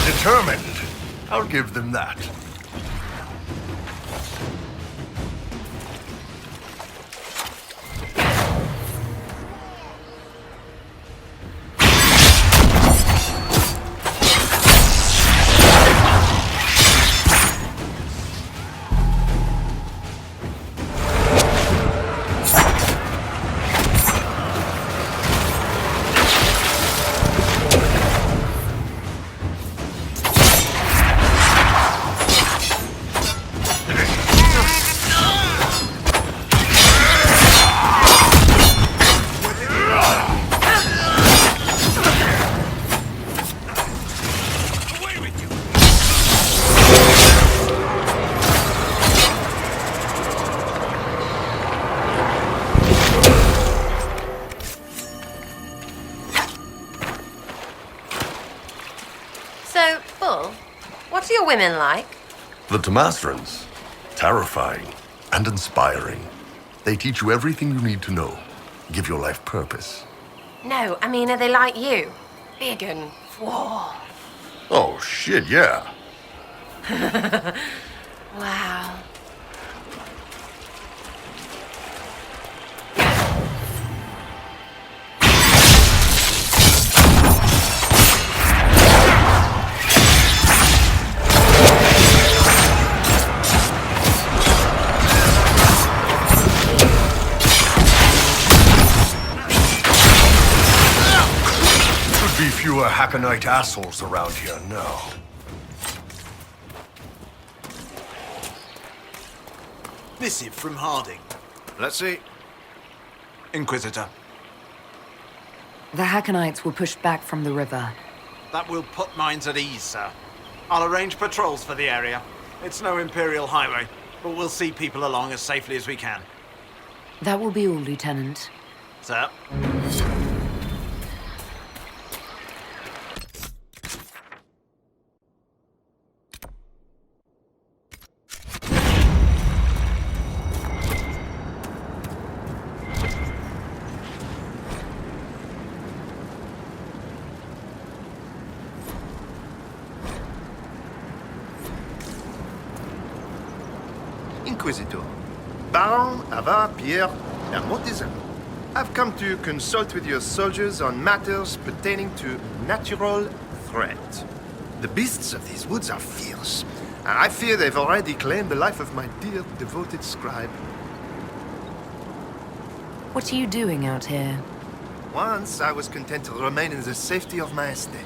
Determined. I'll give them that. So, Bull, what are your women like? The Tomastrans. Terrifying and inspiring. They teach you everything you need to know. Give your life purpose. No, I mean, are they like you? Big and whoa. Oh, shit, yeah. Wow. Be fewer Hackenite assholes around here now. Missive from Harding. Let's see. Inquisitor. The Hackenites were pushed back from the river. That will put minds at ease, sir. I'll arrange patrols for the area. It's no Imperial highway, but we'll see people along as safely as we can. That will be all, Lieutenant. Sir? Inquisitor, Baron Ava Pierre Hermontezin. I've come to consult with your soldiers on matters pertaining to natural threat. The beasts of these woods are fierce, and I fear they've already claimed the life of my dear, devoted scribe. What are you doing out here? Once I was content to remain in the safety of my estate.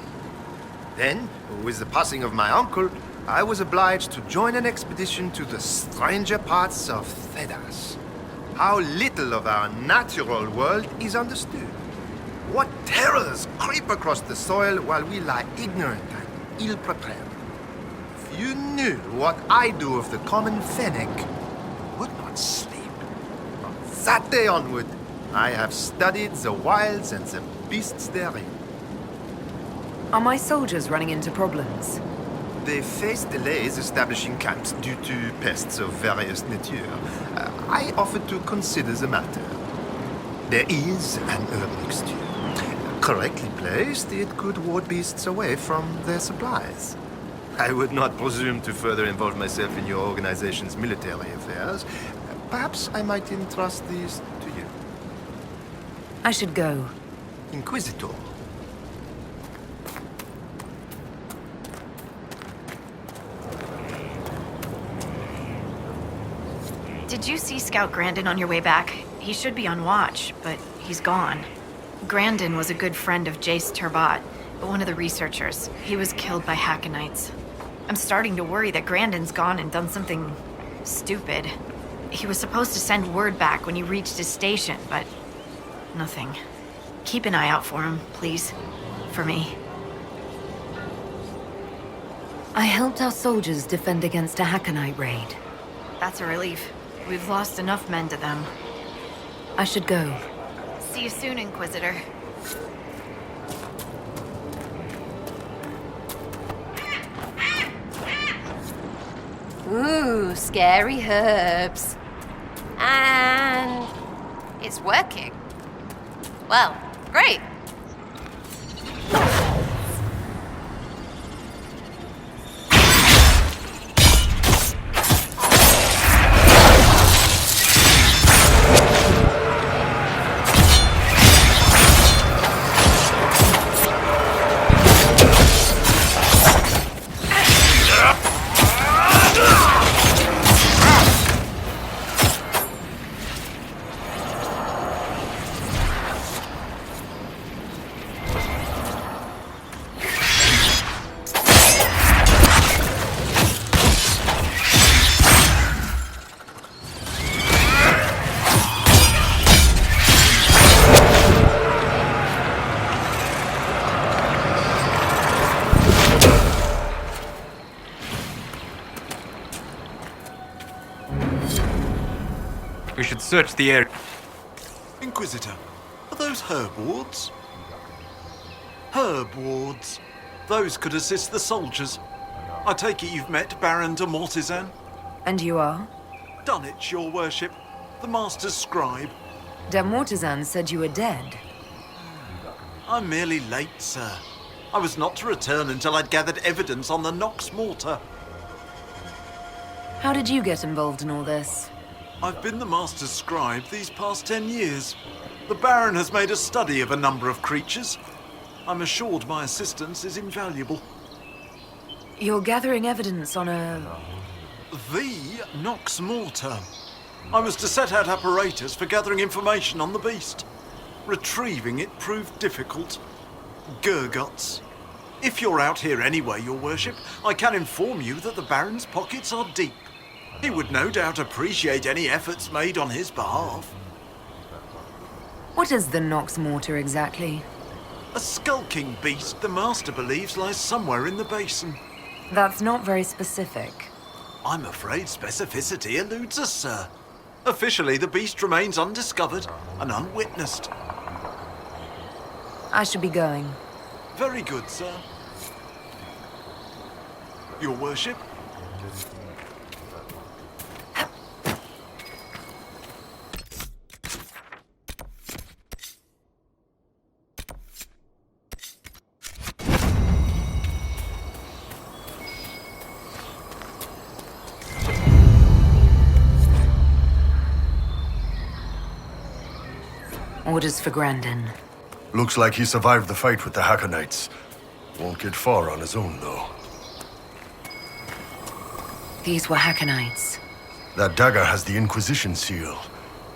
Then, with the passing of my uncle, I was obliged to join an expedition to the stranger parts of Thedas. How little of our natural world is understood. What terrors creep across the soil while we lie ignorant and ill-prepared. If you knew what I do of the common fennec, you would not sleep. From that day onward, I have studied the wilds and the beasts therein. Are my soldiers running into problems? They face delays establishing camps due to pests of various nature. I offered to consider the matter. There is an herb mixture. Correctly placed, it could ward beasts away from their supplies. I would not presume to further involve myself in your organization's military affairs. Perhaps I might entrust these to you. I should go. Inquisitor. Did you see Scout Grandin on your way back? He should be on watch, but he's gone. Grandin was a good friend of Jace Turbat, one of the researchers. He was killed by Hackenites. I'm starting to worry that Grandin's gone and done something stupid. He was supposed to send word back when he reached his station, but nothing. Keep an eye out for him, please. For me. I helped our soldiers defend against a Hackenite raid. That's a relief. We've lost enough men to them. I should go. See you soon, Inquisitor. Ooh, scary herbs. And it's working. Well, great. search the area. Inquisitor, are those herb wards? Herb wards. Those could assist the soldiers. I take it you've met Baron de Mortizan? And you are? Dunwich, your worship. The Master's scribe. De Mortizan said you were dead. I'm merely late, sir. I was not to return until I'd gathered evidence on the Nox Mortar. How did you get involved in all this? I've been the Master's scribe these past 10 years. The Baron has made a study of a number of creatures. I'm assured my assistance is invaluable. You're gathering evidence on a... The Nox Mortar. I was to set out apparatus for gathering information on the beast. Retrieving it proved difficult. Gurguts. If you're out here anyway, your worship, I can inform you that the Baron's pockets are deep. He would no doubt appreciate any efforts made on his behalf. What is the Nox Mortar exactly? A skulking beast the Master believes lies somewhere in the basin. That's not very specific. I'm afraid specificity eludes us, sir. Officially, the beast remains undiscovered and unwitnessed. I should be going. Very good, sir. Your worship? Orders for Grandin. Looks like he survived the fight with the Hackonites. Won't get far on his own, though. These were Hackonites. That dagger has the Inquisition seal.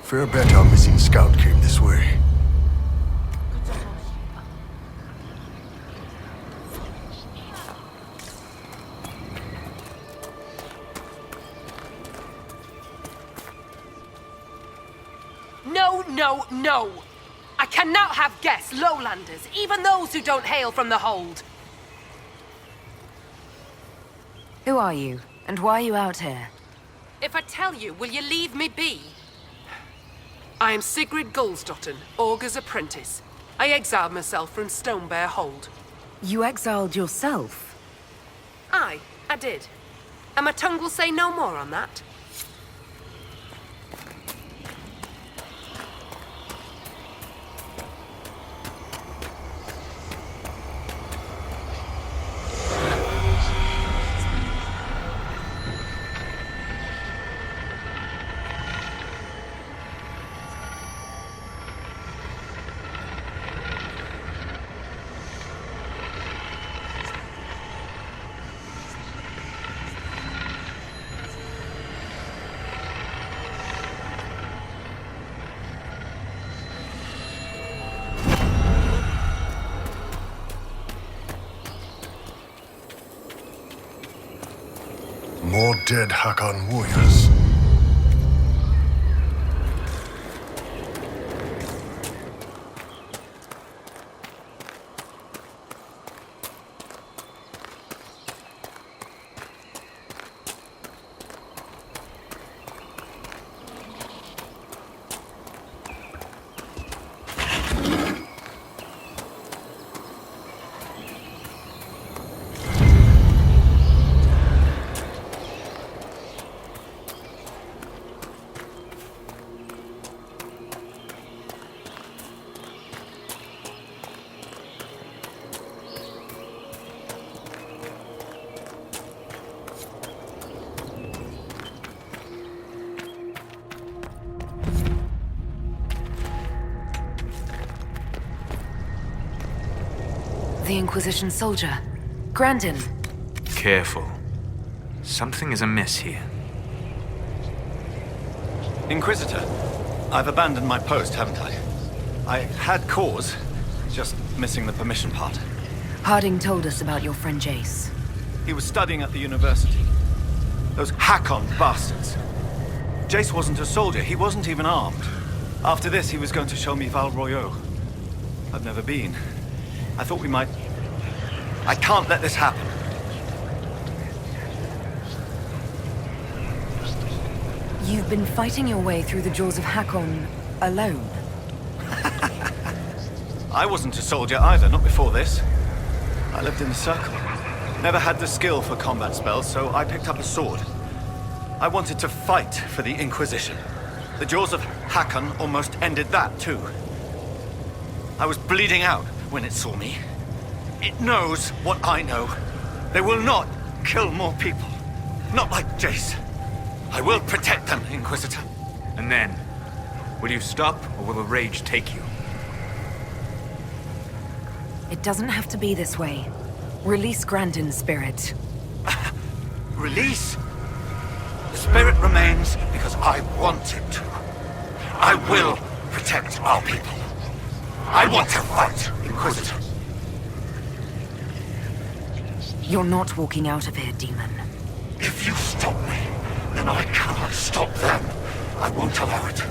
Fair bet our missing scout came this way. No, no, no! I cannot have guests, lowlanders, even those who don't hail from the hold. Who are you? And why are you out here? If I tell you, will you leave me be? I am Sigrid Gulsdotten, Augur's apprentice. I exiled myself from Stonebear Hold. You exiled yourself? Aye, I did. And my tongue will say no more on that. More dead Hakon warriors. The Inquisition soldier. Grandin. Careful. Something is amiss here. Inquisitor, I've abandoned my post, haven't I? I had cause, just missing the permission part. Harding told us about your friend Jace. He was studying at the university. Those Hakon bastards. Jace wasn't a soldier, he wasn't even armed. After this, he was going to show me Val Royeaux. I've never been. I thought we might... I can't let this happen. You've been fighting your way through the jaws of Hakon alone? I wasn't a soldier either, not before this. I lived in the circle. Never had the skill for combat spells, so I picked up a sword. I wanted to fight for the Inquisition. The jaws of Hakon almost ended that, too. I was bleeding out when it saw me. It knows what I know. They will not kill more people. Not like Jace. I will protect them, Inquisitor. And then, will you stop, or will the rage take you? It doesn't have to be this way. Release Grandin's spirit. Release? The spirit remains because I want it to. I will protect our people. I want to fight, Inquisitor. You're not walking out of here, demon. If you stop me, then I cannot stop them. I won't allow it.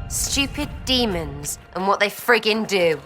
Stupid demons and what they friggin' do.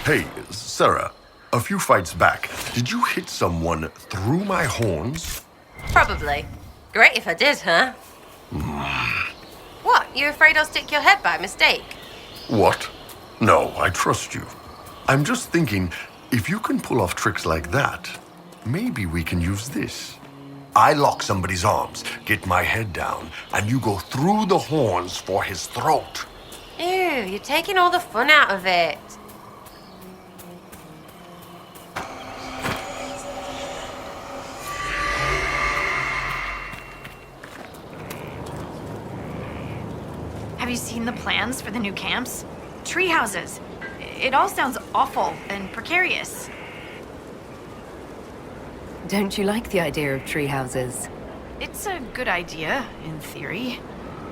Hey, Sarah, a few fights back, did you hit someone through my horns? Probably. Great if I did, huh? What, you afraid I'll stick your head by mistake? What? No, I trust you. I'm just thinking, if you can pull off tricks like that, maybe we can use this. I lock somebody's arms, get my head down, and you go through the horns for his throat. Ew, you're taking all the fun out of it. Have you seen the plans for the new camps? Tree houses. It all sounds awful and precarious. Don't you like the idea of tree houses? It's a good idea, in theory.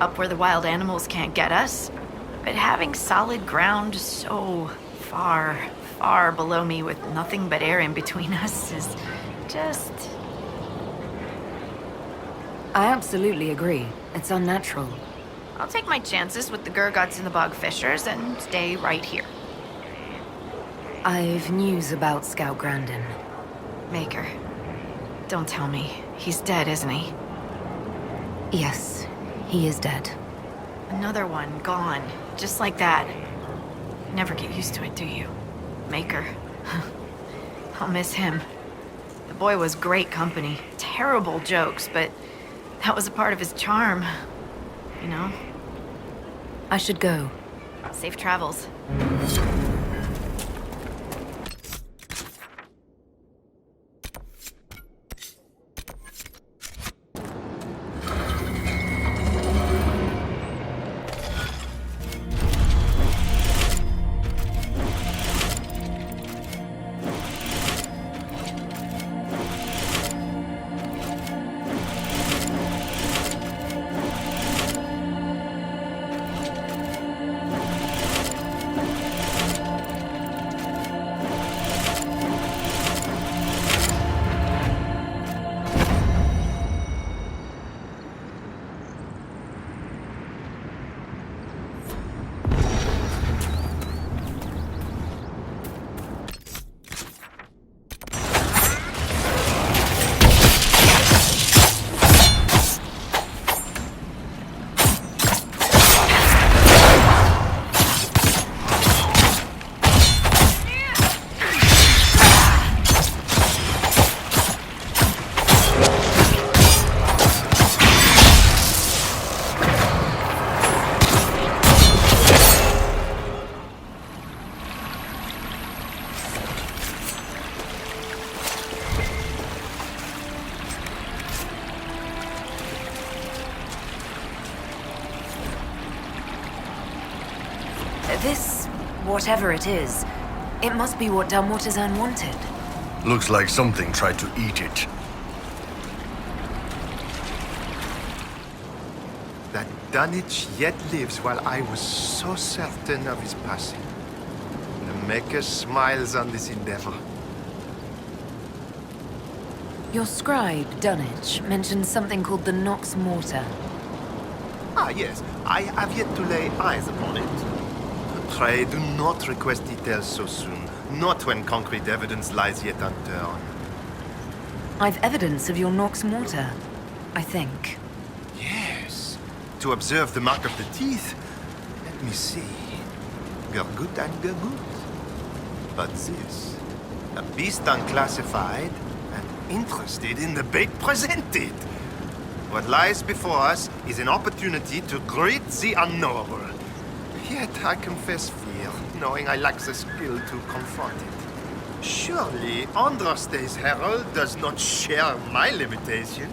Up where the wild animals can't get us. But having solid ground so far, far below me with nothing but air in between us is just... I absolutely agree. It's unnatural. I'll take my chances with the Gurguts and the Bog Fishers and stay right here. I've news about Scout Grandin. Maker. Don't tell me. He's dead, isn't he? Yes, he is dead. Another one gone. Just like that. Never get used to it, do you? Maker. I'll miss him. The boy was great company. Terrible jokes, but that was a part of his charm. You know? I should go. Safe travels. This, whatever it is, it must be what Dalmortizan wanted. Looks like something tried to eat it. That Dunwich yet lives while I was so certain of his passing. The Maker smiles on this endeavor. Your scribe, Dunwich, mentioned something called the Nox Mortar. Ah, yes. I have yet to lay eyes upon it. Pray do not request details so soon. Not when concrete evidence lies yet unturned. I've evidence of your Nox Mortar, I think. Yes. To observe the mark of the teeth. Let me see. Gurgut and Gurgut. But this. A beast unclassified and interested in the bait presented. What lies before us is an opportunity to greet the unknowable. Yet I confess fear, knowing I lack the skill to confront it. Surely Andraste's herald does not share my limitation.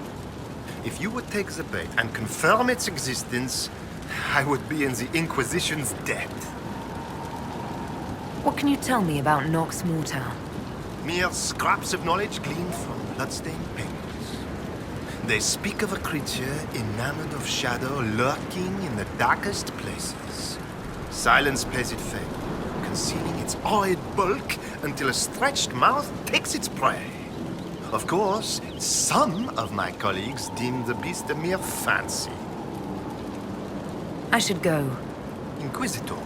If you would take the bait and confirm its existence, I would be in the Inquisition's debt. What can you tell me about Nox Mortar? Mere scraps of knowledge gleaned from bloodstained papers. They speak of a creature enamored of shadow lurking in the darkest places. Silence pays it fame, concealing its horrid bulk until a stretched mouth takes its prey. Of course, some of my colleagues deem the beast a mere fancy. I should go. Inquisitor.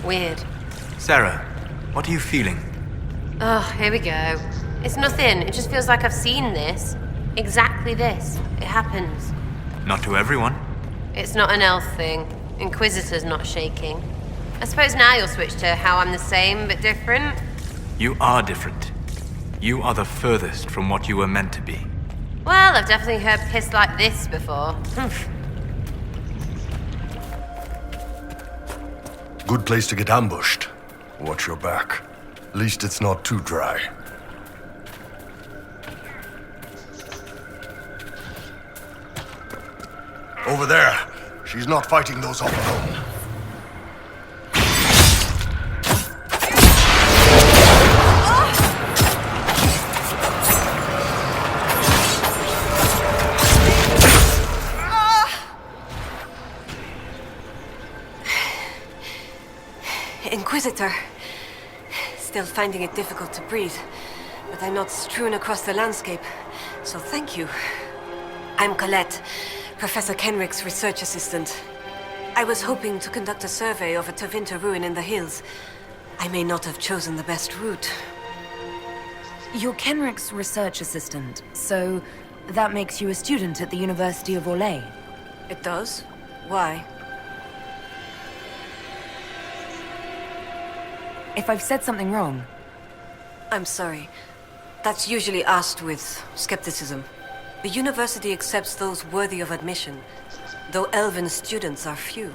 Weird. Sarah, what are you feeling? Oh, here we go. It's nothing. It just feels like I've seen this. Exactly this. It happens. Not to everyone. It's not an elf thing. Inquisitor's not shaking. I suppose now you'll switch to how I'm the same but different. You are different. You are the furthest from what you were meant to be. Well, I've definitely heard piss like this before. Good place to get ambushed. Watch your back. At least it's not too dry. Over there. She's not fighting those all alone. Inquisitor. Still finding it difficult to breathe, but I'm not strewn across the landscape, so thank you. I'm Colette, Professor Kenrick's research assistant. I was hoping to conduct a survey of a Tevinter ruin in the hills. I may not have chosen the best route. You're Kenrick's research assistant, so that makes you a student at the University of Orlais. It does? Why? If I've said something wrong... I'm sorry. That's usually asked with skepticism. The university accepts those worthy of admission, though elven students are few.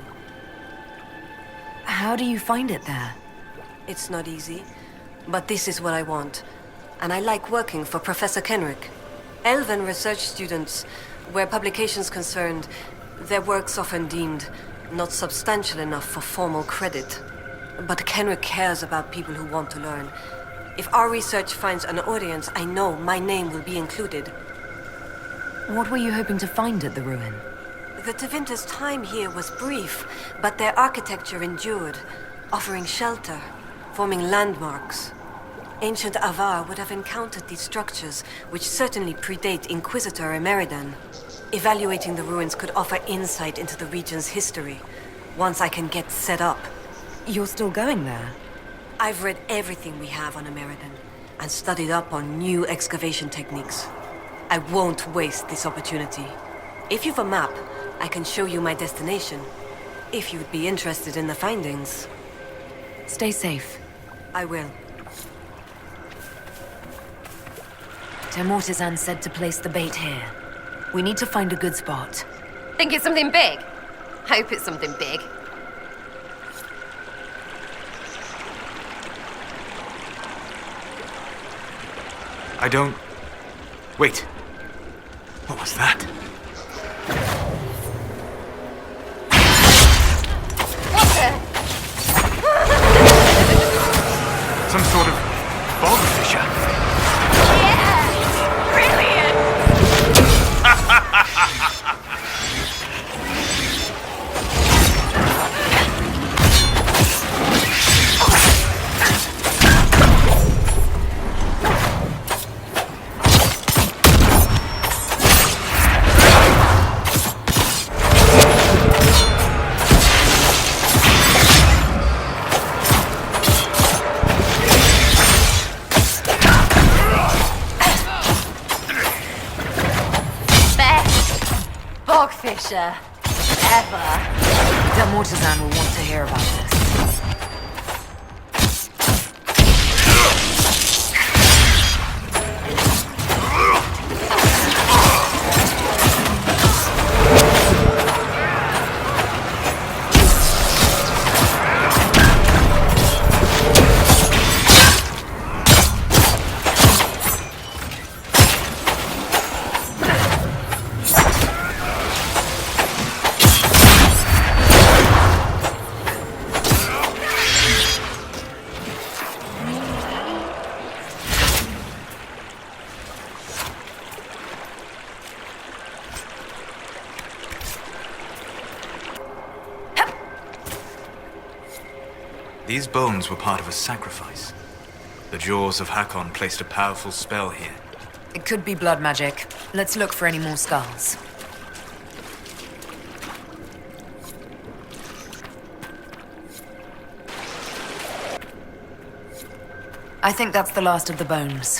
How do you find it there? It's not easy, but this is what I want. And I like working for Professor Kenrick. Elven research students, where publications concerned, their work's often deemed not substantial enough for formal credit. But Kenrick cares about people who want to learn. If our research finds an audience, I know my name will be included. What were you hoping to find at the ruin? The Tevinter's time here was brief, but their architecture endured, offering shelter, forming landmarks. Ancient Avar would have encountered these structures, which certainly predate Inquisitor Emeridan. Evaluating the ruins could offer insight into the region's history, once I can get set up. You're still going there? I've read everything we have on Emeridan, and studied up on new excavation techniques. I won't waste this opportunity. If you've a map, I can show you my destination, if you'd be interested in the findings. Stay safe. I will. Mortizan said to place the bait here. We need to find a good spot. Think it's something big? Hope it's something big. I don't... Wait. What was that? What the? Some sort of bog fissure. Bogfisher. Ever. Mortizan will want to hear about this. These bones were part of a sacrifice. The jaws of Hakon placed a powerful spell here. It could be blood magic. Let's look for any more skulls. I think that's the last of the bones.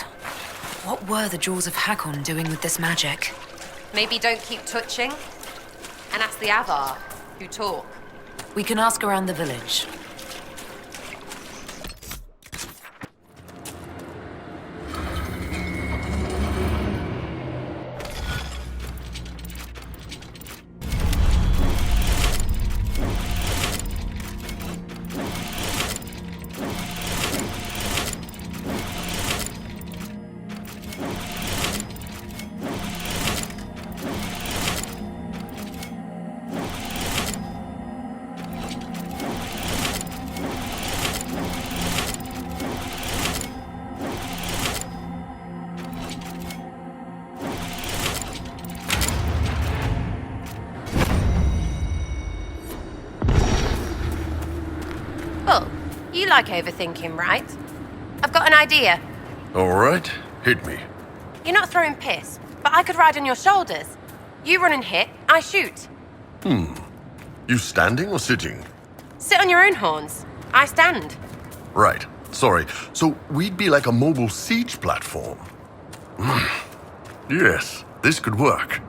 What were the Jaws of Hakon doing with this magic? Maybe don't keep touching, and ask the Avar, who talk. We can ask around the village. Well, you like overthinking, right? I've got an idea. All right, hit me. You're not throwing piss, but I could ride on your shoulders. You run and hit, I shoot. You standing or sitting? Sit on your own horns. I stand. Right. Sorry. So we'd be like a mobile siege platform. Yes, this could work.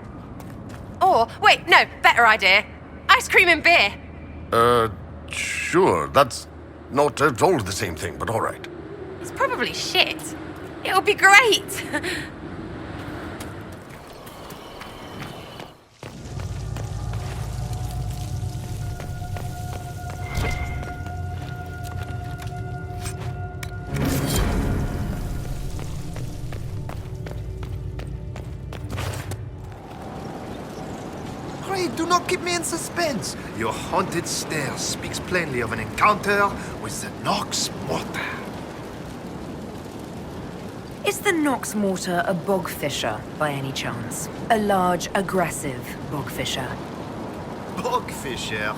Or, wait, no, better idea. Ice cream and beer. Sure. That's not at all the same thing, but all right. It's probably shit. It'll be great. Pray, do not keep me in suspense. Your haunted stare speaks plainly of an encounter with the Nox Mortar. Is the Nox Mortar a bogfisher, by any chance? A large, aggressive bogfisher? Bogfisher?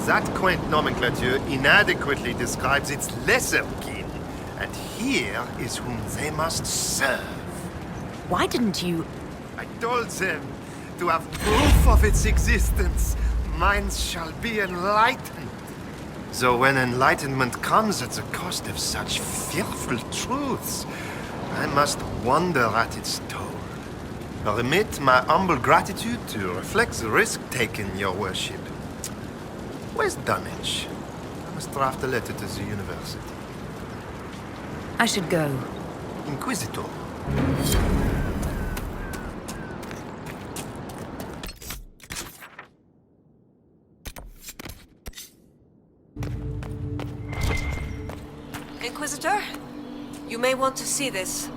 That quaint nomenclature inadequately describes its lesser kin. And here is whom they must serve. Why didn't you... I told them to have proof of its existence. Minds shall be enlightened. So when enlightenment comes at the cost of such fearful truths, I must wonder at its toll. Permit my humble gratitude to reflect the risk taken, your worship. Where's Dunwich? I must draft a letter to the university. I should go. Inquisitor. Inquisitor, you may want to see this.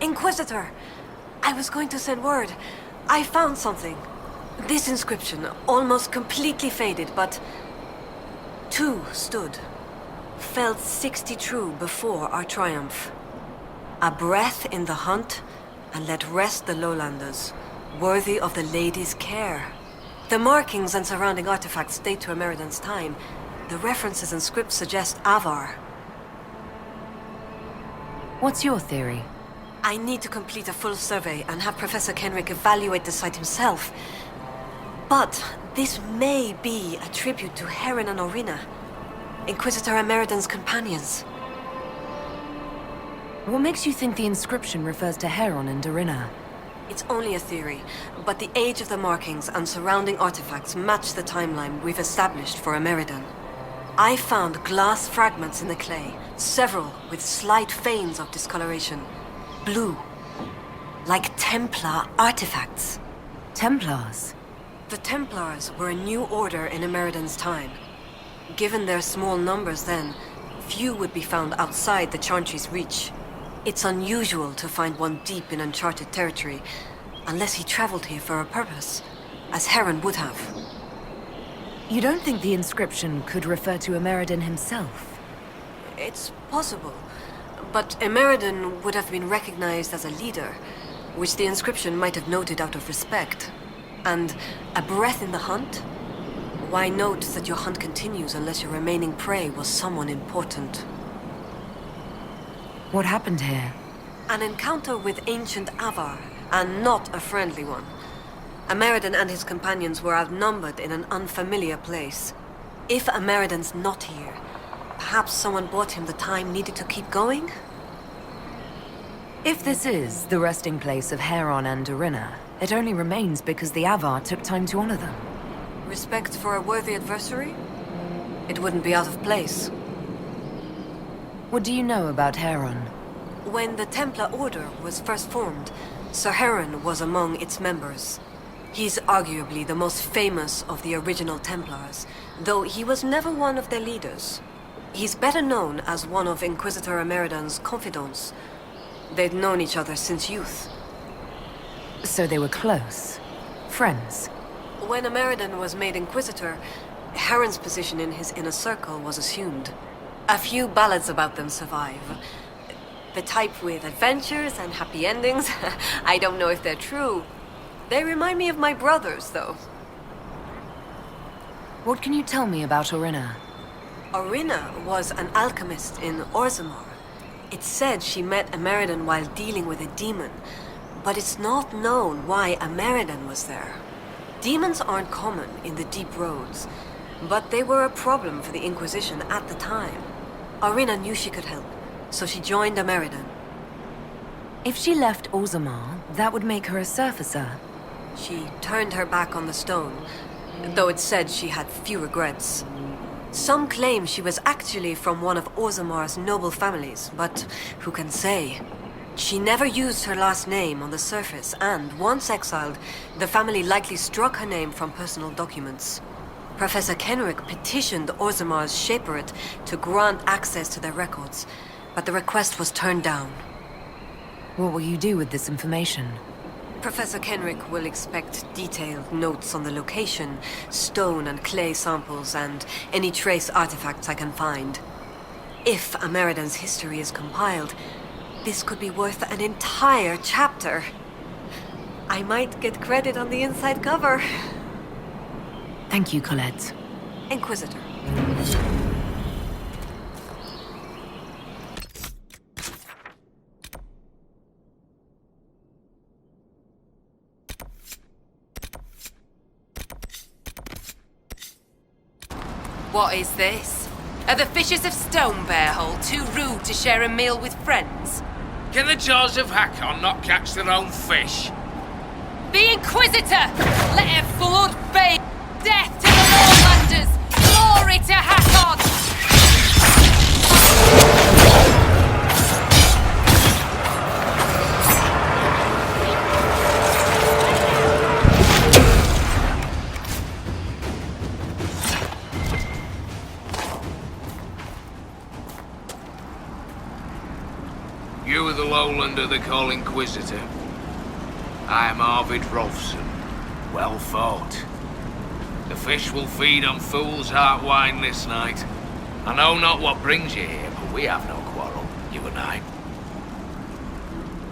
Inquisitor, I was going to send word. I found something. This inscription, almost completely faded, but... two stood. Felt 60 true before our triumph. A breath in the hunt, and let rest the lowlanders, worthy of the lady's care. The markings and surrounding artifacts date to Ameridan's time. The references and scripts suggest Avar. What's your theory? I need to complete a full survey and have Professor Kenrick evaluate the site himself. But this may be a tribute to Heron and Orina, Inquisitor Ameridan's companions. What makes you think the inscription refers to Heron and Dorina? It's only a theory, but the age of the markings and surrounding artifacts match the timeline we've established for Ameridan. I found glass fragments in the clay, several with slight veins of discoloration. Blue. Like Templar artifacts. Templars? The Templars were a new order in Ameridan's time. Given their small numbers then, few would be found outside the Chantry's reach. It's unusual to find one deep in uncharted territory, unless he traveled here for a purpose, as Heron would have. You don't think the inscription could refer to Ameridan himself? It's possible. But Ameridan would have been recognized as a leader, which the inscription might have noted out of respect. And a breath in the hunt? Why note that your hunt continues unless your remaining prey was someone important? What happened here? An encounter with ancient Avar, and not a friendly one. Ameridan and his companions were outnumbered in an unfamiliar place. If Ameridan's not here, perhaps someone bought him the time needed to keep going? If this is the resting place of Heron and Dorina, it only remains because the Avar took time to honor them. Respect for a worthy adversary? It wouldn't be out of place. What do you know about Heron? When the Templar Order was first formed, Sir Heron was among its members. He's arguably the most famous of the original Templars, though he was never one of their leaders. He's better known as one of Inquisitor Emeridan's confidants. They'd known each other since youth. So they were close. Friends. When Emeridan was made Inquisitor, Heron's position in his inner circle was assumed. A few ballads about them survive. The type with adventures and happy endings. I don't know if they're true. They remind me of my brothers, though. What can you tell me about Orina? Orina was an alchemist in Orzammar. It's said she met Ameridan while dealing with a demon, but it's not known why Ameridan was there. Demons aren't common in the deep roads, but they were a problem for the Inquisition at the time. Orina knew she could help, so she joined Ameridan. If she left Orzammar, that would make her a surfacer. She turned her back on the stone, though it's said she had few regrets. Some claim she was actually from one of Orzammar's noble families, but who can say? She never used her last name on the surface, and once exiled, the family likely struck her name from personal documents. Professor Kenrick petitioned Orzammar's Shaperate to grant access to their records, but the request was turned down. What will you do with this information? Professor Kenrick will expect detailed notes on the location, stone and clay samples, and any trace artifacts I can find. If Ameridan's history is compiled, this could be worth an entire chapter. I might get credit on the inside cover. Thank you, Colette. Inquisitor. What is this? Are the Fishers of Stonebearhole too rude to share a meal with friends? Can the jaws of Hakon not catch their own fish? The Inquisitor! Let her flood bathe! Death to the Lowlanders! Glory to Hakon! You are the Lowlander they call Inquisitor. I am Arvid Rolfson. Well fought. The fish will feed on fool's heart wine this night. I know not what brings you here, but we have no quarrel, you and I.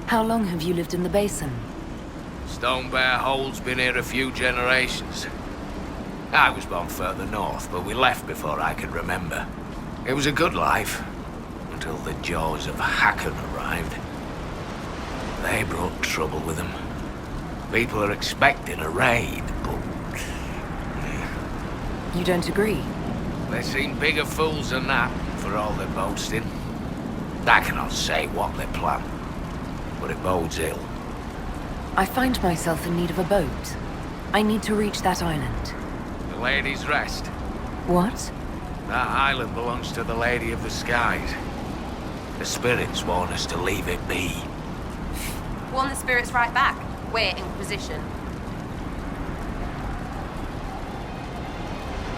How long have you lived in the basin? Stonebearhole's been here a few generations. I was born further north, but we left before I could remember. It was a good life, until the jaws of Hakon arrived. They brought trouble with them. People are expecting a raid, but... You don't agree? They seem bigger fools than that, for all their boasting. I cannot say what they plan, but it bodes ill. I find myself in need of a boat. I need to reach that island. The Lady's Rest. What? That island belongs to the Lady of the Skies. The spirits warn us to leave it be. Warn the spirits right back. We're Inquisition.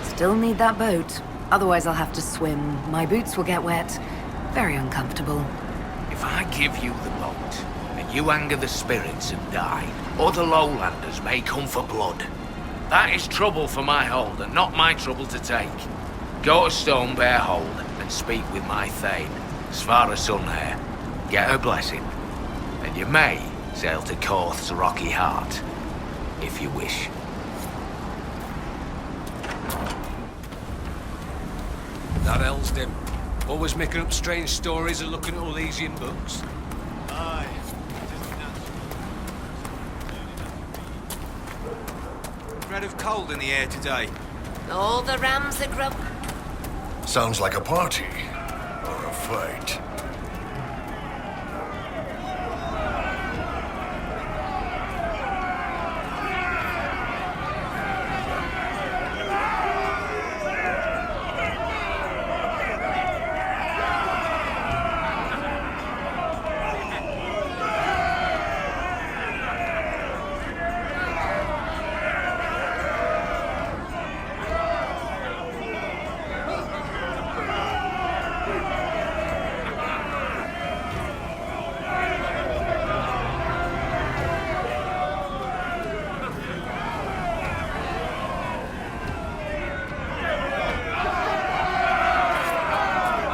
Still need that boat. Otherwise I'll have to swim. My boots will get wet. Very uncomfortable. If I give you the boat, and you anger the spirits and die, other Lowlanders may come for blood. That is trouble for my hold, and not my trouble to take. Go to Stonebearhole and speak with my Thane, Svara Sunhair. Get her blessing, and you may Sail to Korth's rocky heart, if you wish. That Elsdim. Always making up strange stories and looking at Elysian books. Aye. Threat of cold in the air today. All the rams are grub. Sounds like a party. Or a fight.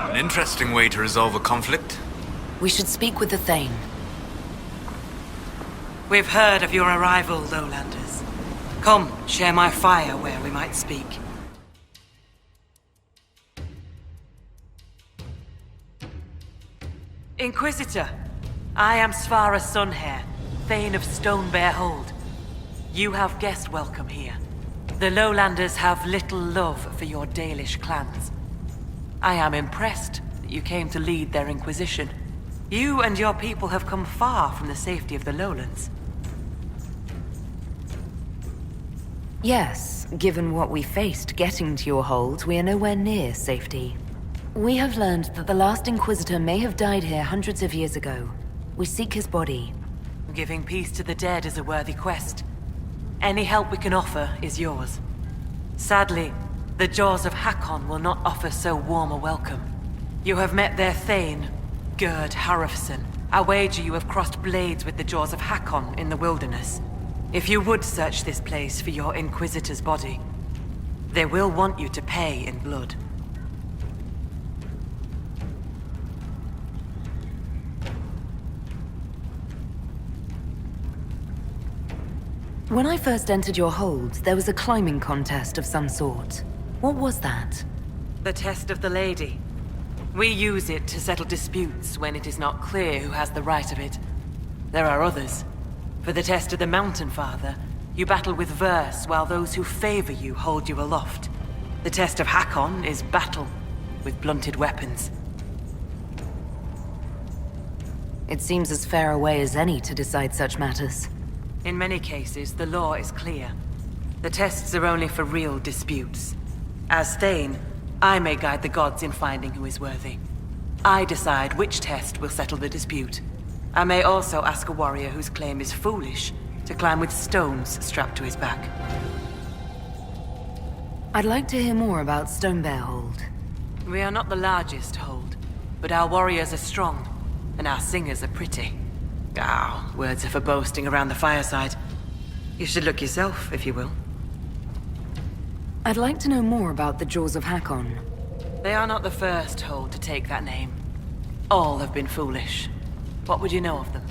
An interesting way to resolve a conflict. We should speak with the Thane. We've heard of your arrival, Lowlanders. Come, share my fire where we might speak. Inquisitor, I am Svara Sunhair, Thane of Stonebear Hold. You have guest welcome here. The Lowlanders have little love for your Dalish clans. I am impressed that you came to lead their Inquisition. You and your people have come far from the safety of the Lowlands. Yes, given what we faced getting to your hold, we are nowhere near safety. We have learned that the last Inquisitor may have died here hundreds of years ago. We seek his body. Giving peace to the dead is a worthy quest. Any help we can offer is yours. Sadly, the Jaws of Hakon will not offer so warm a welcome. You have met their Thane, Gerd Harrofson. I wager you have crossed blades with the Jaws of Hakon in the wilderness. If you would search this place for your Inquisitor's body, they will want you to pay in blood. When I first entered your hold, there was a climbing contest of some sort. What was that? The test of the lady. We use it to settle disputes when it is not clear who has the right of it. There are others. For the test of the Mountain Father, you battle with verse while those who favor you hold you aloft. The test of Hakon is battle with blunted weapons. It seems as fair a way as any to decide such matters. In many cases, the law is clear. The tests are only for real disputes. As Thane, I may guide the gods in finding who is worthy. I decide which test will settle the dispute. I may also ask a warrior whose claim is foolish to climb with stones strapped to his back. I'd like to hear more about Stonebear Hold. We are not the largest hold, but our warriors are strong, and our singers are pretty. Ah, words are for boasting around the fireside. You should look yourself, if you will. I'd like to know more about the Jaws of Hakon. They are not the first hold to take that name. All have been foolish. What would you know of them?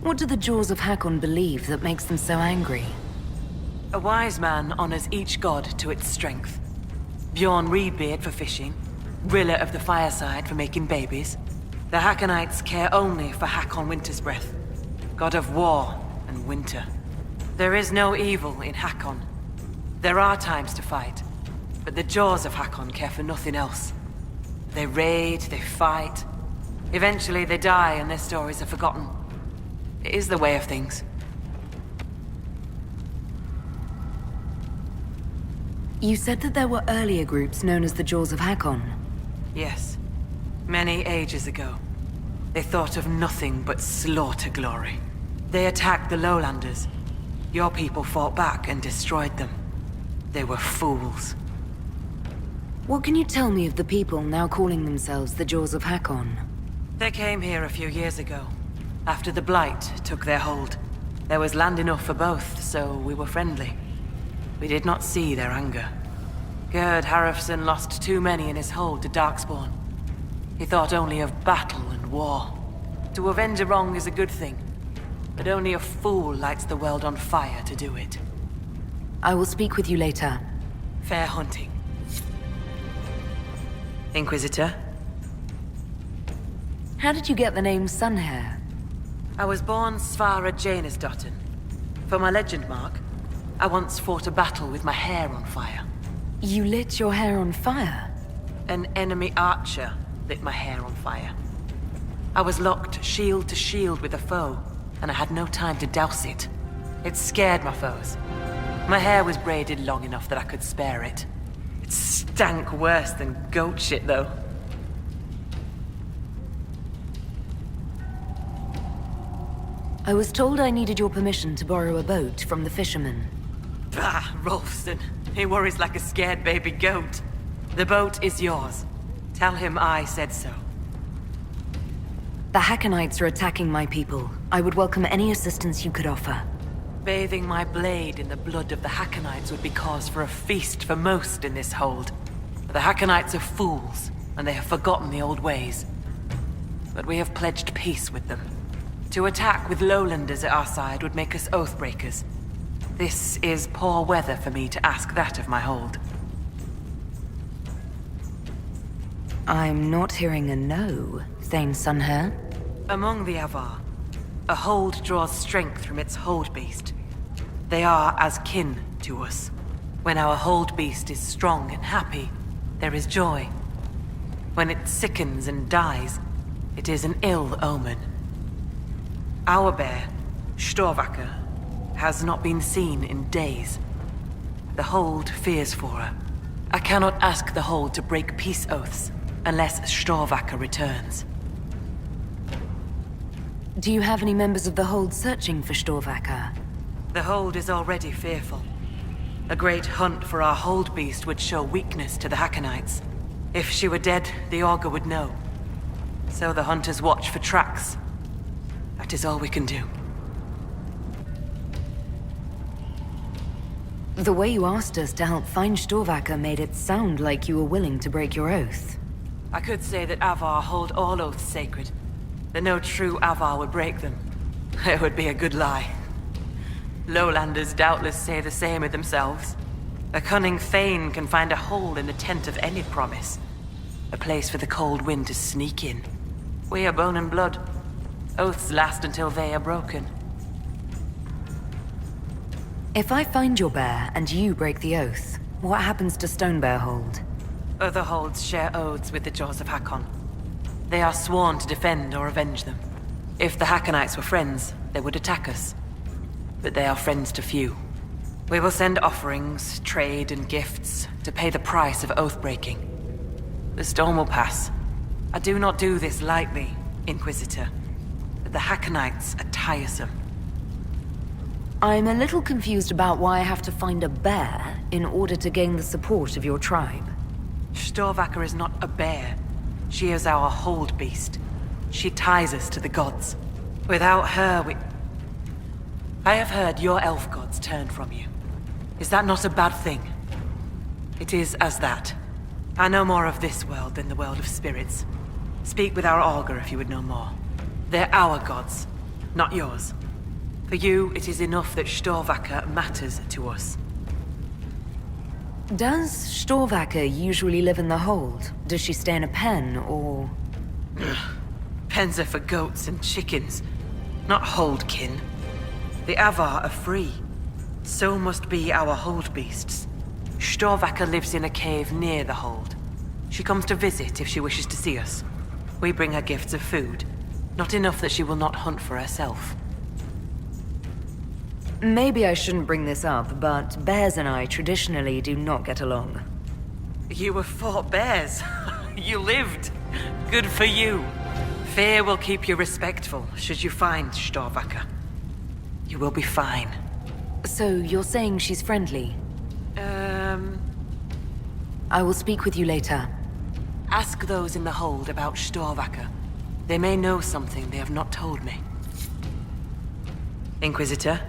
What do the Jaws of Hakon believe that makes them so angry? A wise man honors each god to its strength. Bjorn Reedbeard for fishing, Rilla of the Fireside for making babies. The Hakonites care only for Hakon Wintersbreath, god of war and winter. There is no evil in Hakon. There are times to fight, but the Jaws of Hakon care for nothing else. They raid, they fight. Eventually they die and their stories are forgotten. It is the way of things. You said that there were earlier groups known as the Jaws of Hakon. Yes. Many ages ago. They thought of nothing but slaughter glory. They attacked the Lowlanders. Your people fought back and destroyed them. They were fools. What can you tell me of the people now calling themselves the Jaws of Hakon? They came here a few years ago, after the Blight took their hold. There was land enough for both, so we were friendly. We did not see their anger. Gerd Harrofson lost too many in his hold to Darkspawn. He thought only of battle and war. To avenge a wrong is a good thing, but only a fool lights the world on fire to do it. I will speak with you later. Fair hunting. Inquisitor? How did you get the name Sunhair? I was born Svara Janusdottir. For my legend mark, I once fought a battle with my hair on fire. You lit your hair on fire? An enemy archer lit my hair on fire. I was locked shield to shield with a foe, and I had no time to douse it. It scared my foes. My hair was braided long enough that I could spare it. It stank worse than goat shit, though. I was told I needed your permission to borrow a boat from the fisherman. Bah, Rolston. He worries like a scared baby goat. The boat is yours. Tell him I said so. The Hackonites are attacking my people. I would welcome any assistance you could offer. Bathing my blade in the blood of the Hackonites would be cause for a feast for most in this hold. The Hackonites are fools, and they have forgotten the old ways. But we have pledged peace with them. To attack with lowlanders at our side would make us oathbreakers. This is poor weather for me to ask that of my hold. I'm not hearing a no, Thane Sunhair. Among the Avar, a hold draws strength from its hold beast. They are as kin to us. When our hold beast is strong and happy, there is joy. When it sickens and dies, it is an ill omen. Our bear, Storvacker, has not been seen in days. The hold fears for her. I cannot ask the hold to break peace oaths unless Storvacker returns. Do you have any members of the hold searching for Storvacker? The hold is already fearful. A great hunt for our hold beast would show weakness to the Hackonites. If she were dead, the augur would know. So the hunters watch for tracks. That is all we can do. The way you asked us to help find Storvacker made it sound like you were willing to break your oath. I could say that Avar hold all oaths sacred, that no true Avar would break them. It would be a good lie. Lowlanders doubtless say the same of themselves. A cunning Thane can find a hole in the tent of any promise. A place for the cold wind to sneak in. We are bone and blood. Oaths last until they are broken. If I find your bear and you break the oath, what happens to Stonebear Hold? Other holds share oaths with the Jaws of Hakon. They are sworn to defend or avenge them. If the Hackonites were friends, they would attack us. But they are friends to few. We will send offerings, trade, and gifts to pay the price of oath-breaking. The storm will pass. I do not do this lightly, Inquisitor. But the Hackonites are tiresome. I'm a little confused about why I have to find a bear in order to gain the support of your tribe. Storvacker is not a bear. She is our hold beast. She ties us to the gods. Without her, I have heard your elf gods turned from you. Is that not a bad thing? It is as that. I know more of this world than the world of spirits. Speak with our augur if you would know more. They're our gods, not yours. For you, it is enough that Storvacker matters to us. Does Storvacker usually live in the hold? Does she stay in a pen, or...? Pens are for goats and chickens, not holdkin. The Avar are free. So must be our hold beasts. Storvacker lives in a cave near the hold. She comes to visit if she wishes to see us. We bring her gifts of food. Not enough that she will not hunt for herself. Maybe I shouldn't bring this up, but bears and I traditionally do not get along. You have fought bears. You lived. Good for you. Fear will keep you respectful should you find Storvacker. You will be fine. So you're saying she's friendly? I will speak with you later. Ask those in the hold about Storvacker. They may know something they have not told me. Inquisitor?